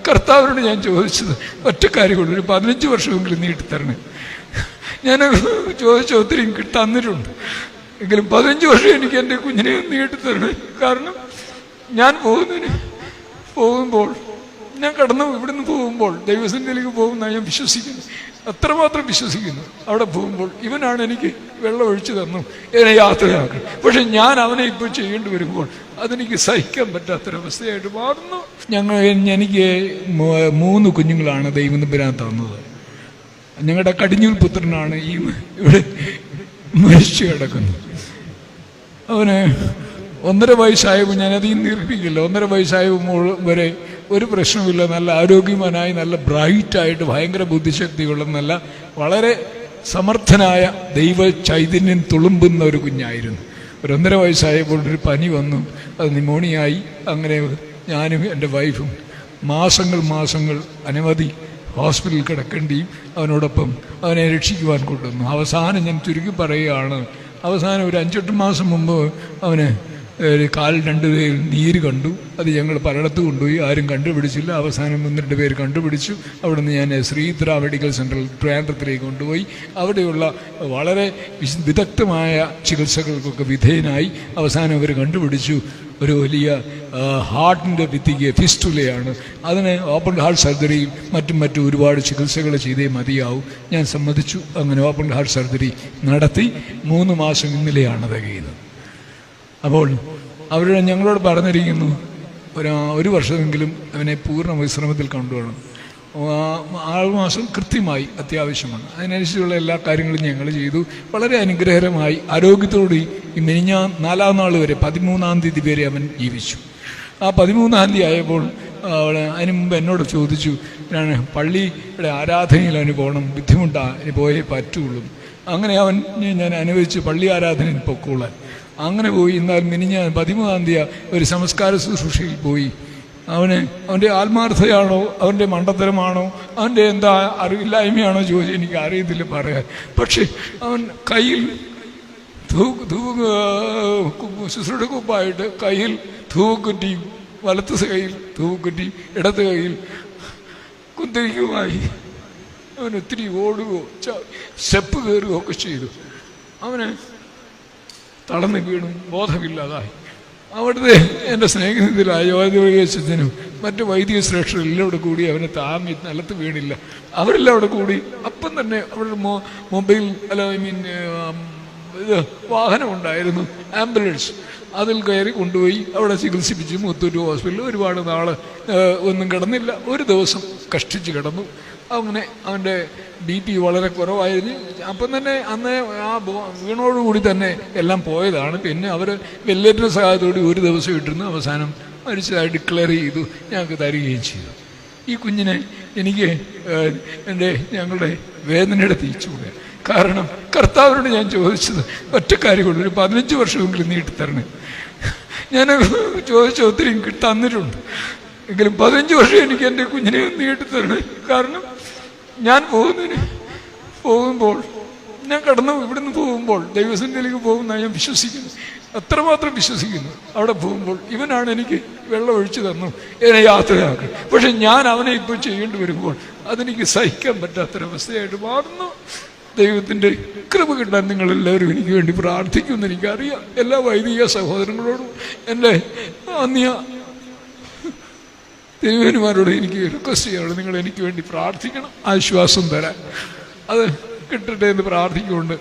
കർത്താവിനോട് ഞാൻ ചോദിച്ചത് ഒറ്റ കാര്യമുള്ളൂ, ഒരു 15 വർഷമെങ്കിലും നീട്ടിത്തരണേ. ഞാൻ ചോദിച്ച ഒത്തിരി തന്നിട്ടുണ്ട്, എങ്കിലും 15 വർഷം എനിക്ക് എൻ്റെ കുഞ്ഞിനെ നീട്ടിത്തരണേ. കാരണം ഞാൻ പോകുമ്പോൾ ഞാൻ ഇവിടുന്ന് പോകുമ്പോൾ ദൈവസന്നിധിയിലേക്ക് പോകുന്ന ഞാൻ വിശ്വസിക്കുന്നു, അത്രമാത്രം വിശ്വസിക്കുന്നു. അവിടെ പോകുമ്പോൾ ഇവനാണ് എനിക്ക് വെള്ളം ഒഴിച്ചു തന്നു, എന്നെ യാത്രയാക്കും. പക്ഷെ ഞാൻ അവനെ ഇപ്പോൾ ചെയ്യേണ്ടി വരുമ്പോൾ അതെനിക്ക് സഹിക്കാൻ പറ്റാത്തൊരവസ്ഥയായിട്ട് മാറുന്നു. എനിക്ക് 3 കുഞ്ഞുങ്ങളാണ് ദൈവം തമ്പുരാൻ തന്നത്. ഞങ്ങളുടെ കടിഞ്ഞൂൽ പുത്രനാണ് ഇവിടെ മരിച്ചു കിടക്കുന്നത്. അവന് 1.5 വയസ്സായപ്പോൾ, ഞാനധികം ദീർഘിപ്പിക്കില്ല, 1.5 വയസ്സായപ്പോൾ വരെ ഒരു പ്രശ്നമില്ല, നല്ല ആരോഗ്യവാനായി, നല്ല ബ്രൈറ്റായിട്ട്, ഭയങ്കര ബുദ്ധിശക്തിയുള്ള, നല്ല വളരെ സമർത്ഥനായ ദൈവ ചൈതന്യം തുളുമ്പുന്ന ഒരു കുഞ്ഞായിരുന്നു. ഒരു 1.5 വയസ്സായപ്പോൾ ഒരു പനി വന്നു, അത് ന്യൂമോണിയായി. അങ്ങനെ ഞാനും എൻ്റെ വൈഫും മാസങ്ങൾ അനവധി ഹോസ്പിറ്റലിൽ കിടക്കേണ്ടിയും അവനോടൊപ്പം അവനെ രക്ഷിക്കുവാൻ കൊണ്ടുവന്നു. അവസാനം ഞാൻ ചുരുക്കി പറയുകയാണ്, അവസാനം ഒരു 5-8 മാസം മുമ്പ് അവന് കാലിൽ 2 പേര് നീര് കണ്ടു. അത് ഞങ്ങൾ പലയിടത്ത് കൊണ്ടുപോയി, ആരും കണ്ടുപിടിച്ചില്ല. അവസാനം 1-2 പേര് കണ്ടുപിടിച്ചു. അവിടെ നിന്ന് ഞാൻ ശ്രീധര മെഡിക്കൽ സെൻ്ററിൽ ട്രിവാൻഡ്രത്തിലേക്ക് കൊണ്ടുപോയി. അവിടെയുള്ള വളരെ വിദഗ്ധമായ ചികിത്സകൾക്കൊക്കെ വിധേയനായി. അവസാനം അവർ കണ്ടുപിടിച്ചു ഒരു വലിയ ഹാർട്ടിൻ്റെ ഭിത്തിക്ക് ഫിസ്റ്റുലയാണ്. അതിന് ഓപ്പൺ ഹാർട്ട് സർജറിയും മറ്റും ഒരുപാട് ചികിത്സകൾ ചെയ്തേ മതിയാവും. ഞാൻ സമ്മതിച്ചു. അങ്ങനെ ഓപ്പൺ ഹാർട്ട് സർജറി നടത്തി 3 മാസം ഇന്നലെയാണ് തികയുന്നത്. അപ്പോൾ ഞങ്ങളോട് പറഞ്ഞിരിക്കുന്നു, 1 വർഷമെങ്കിലും അവനെ പൂർണ്ണ വിശ്രമത്തിൽ കൊണ്ടുപോകണം. 6 മാസം കൃത്യമായി അത്യാവശ്യമാണ്. അതിനനുസരിച്ചുള്ള എല്ലാ കാര്യങ്ങളും ഞങ്ങൾ ചെയ്തു. വളരെ അനുഗ്രഹകരമായി ആരോഗ്യത്തോടെ മിനിഞ്ഞാം 4-ാം നാൾ വരെ 13-ാം തീയതി വരെ അവൻ ജീവിച്ചു. ആ 13-ാം തീയതി ആയപ്പോൾ അതിന് മുമ്പ് എന്നോട് ചോദിച്ചു, പള്ളിയുടെ ആരാധനയിൽ അവന് പോകണം, ബുദ്ധിമുട്ടാണ്, ഇനി പോയേ പറ്റുള്ളൂ. അങ്ങനെ ഞാൻ അനുവദിച്ചു പള്ളി ആരാധനയിൽ പൊക്കോളാൻ. അങ്ങനെ പോയി. എന്നാൽ മിനിഞ്ഞാൻ 13-ാം തീയതി ഒരു സംസ്കാര ശുശ്രൂഷയിൽ പോയി. അവൻ്റെ ആത്മാർത്ഥതയാണോ, അവൻ്റെ മണ്ടത്തരമാണോ, അവൻ്റെ എന്താ അറിവില്ലായ്മയാണോ ചോദിച്ചാൽ എനിക്ക് അറിയത്തില്ല പറയാൻ. പക്ഷെ അവൻ കയ്യിൽ ശുശ്രൂഷക്കുപ്പായിട്ട് കയ്യിൽ ധൂക്കുറ്റിയും, വലത്ത് കയ്യിൽ ധൂക്കുറ്റിയും, ഇടത്ത് കയ്യിൽ കുന്തിരിക്കുമായി അവൻ ഒത്തിരി ഓടുകയോ സ്റ്റെപ്പ് കയറുകയോ ഒക്കെ ചെയ്തു. അവന് തളർന്നു വീണു, ബോധമില്ലാതായി. അവിടുത്തെ എൻ്റെ സ്നേഹിതരായ യോഗ്യനും മറ്റു വൈദിക ശ്രേഷ്ഠരെല്ലാം അവിടെ കൂടി അവനെ താങ്ങി, നിലത്ത് വീണില്ല. അവരെല്ലാം അവിടെ കൂടി. അപ്പം തന്നെ അവിടെ മൊബൈൽ വാഹനം ഉണ്ടായിരുന്നു, ആംബുലൻസ്. അതിൽ കയറി കൊണ്ടുപോയി അവിടെ ചികിത്സിപ്പിച്ചു. മുത്തൂറ്റ് ഹോസ്പിറ്റലിൽ ഒരുപാട് നാൾ ഒന്നും കിടന്നില്ല. 1 ദിവസം കഷ്ടിച്ച് കിടന്നു. അങ്ങനെ അവൻ്റെ BP വളരെ കുറവായിരുന്നു. അപ്പം തന്നെ അന്ന് ആ വീണോടുകൂടി തന്നെ എല്ലാം പോയതാണ്. പിന്നെ അവർ വെല്ലേറ്റിൻ്റെ സഹായത്തോടെ 1 ദിവസം ഇട്ടിരുന്നു. അവസാനം മരിച്ചതായി ഡിക്ലെയർ ചെയ്തു, ഞങ്ങൾക്ക് തരികയും ചെയ്തു. ഈ കുഞ്ഞിനെ എനിക്ക് ഞങ്ങളുടെ വേദനയുടെ തിരിച്ചുകൂടെ. കാരണം കർത്താവിനോട് ഞാൻ ചോദിച്ചത് ഒറ്റ കാര്യമുള്ളൂ, ഒരു 15 വർഷമെങ്കിലും നീട്ടിത്തരണേ. ഞാൻ ചോദിച്ച ഒത്തിരി തന്നിട്ടുണ്ട്, എങ്കിലും 15 വർഷം എനിക്ക് എൻ്റെ കുഞ്ഞിനെ നീട്ടിത്തരണേ. കാരണം ഞാൻ പോകുമ്പോൾ ഞാൻ ഇവിടുന്ന് പോകുമ്പോൾ ദൈവസന്നിധിയിലേക്ക് പോകുന്ന ഞാൻ വിശ്വസിക്കുന്നു, അത്രമാത്രം വിശ്വസിക്കുന്നു. അവിടെ പോകുമ്പോൾ ഇവനാണ് എനിക്ക് വെള്ളം ഒഴിച്ചു തന്നു, എന്നെ യാത്രയാക്കും. പക്ഷെ ഞാൻ അവനെ ഇപ്പോൾ ചെയ്യേണ്ടി വരുമ്പോൾ അതെനിക്ക് സഹിക്കാൻ പറ്റാത്തൊരവസ്ഥയായിട്ട് മാറുന്നു. ദൈവത്തിൻ്റെ കൃപ കിട്ടാൻ നിങ്ങളെല്ലാവരും എനിക്ക് വേണ്ടി പ്രാർത്ഥിക്കുമെന്ന് എനിക്കറിയാം. എല്ലാ വൈദിക സഹോദരങ്ങളോടും എൻ്റെ അന്യ തിരുവേനുമാരോട് എനിക്ക് റിക്വസ്റ്റ് ചെയ്യണം, നിങ്ങൾ എനിക്ക് വേണ്ടി പ്രാർത്ഥിക്കണം, ആശ്വാസം തരാൻ. അത് കിട്ടട്ടെ എന്ന് പ്രാർത്ഥിക്കുന്നുണ്ട്.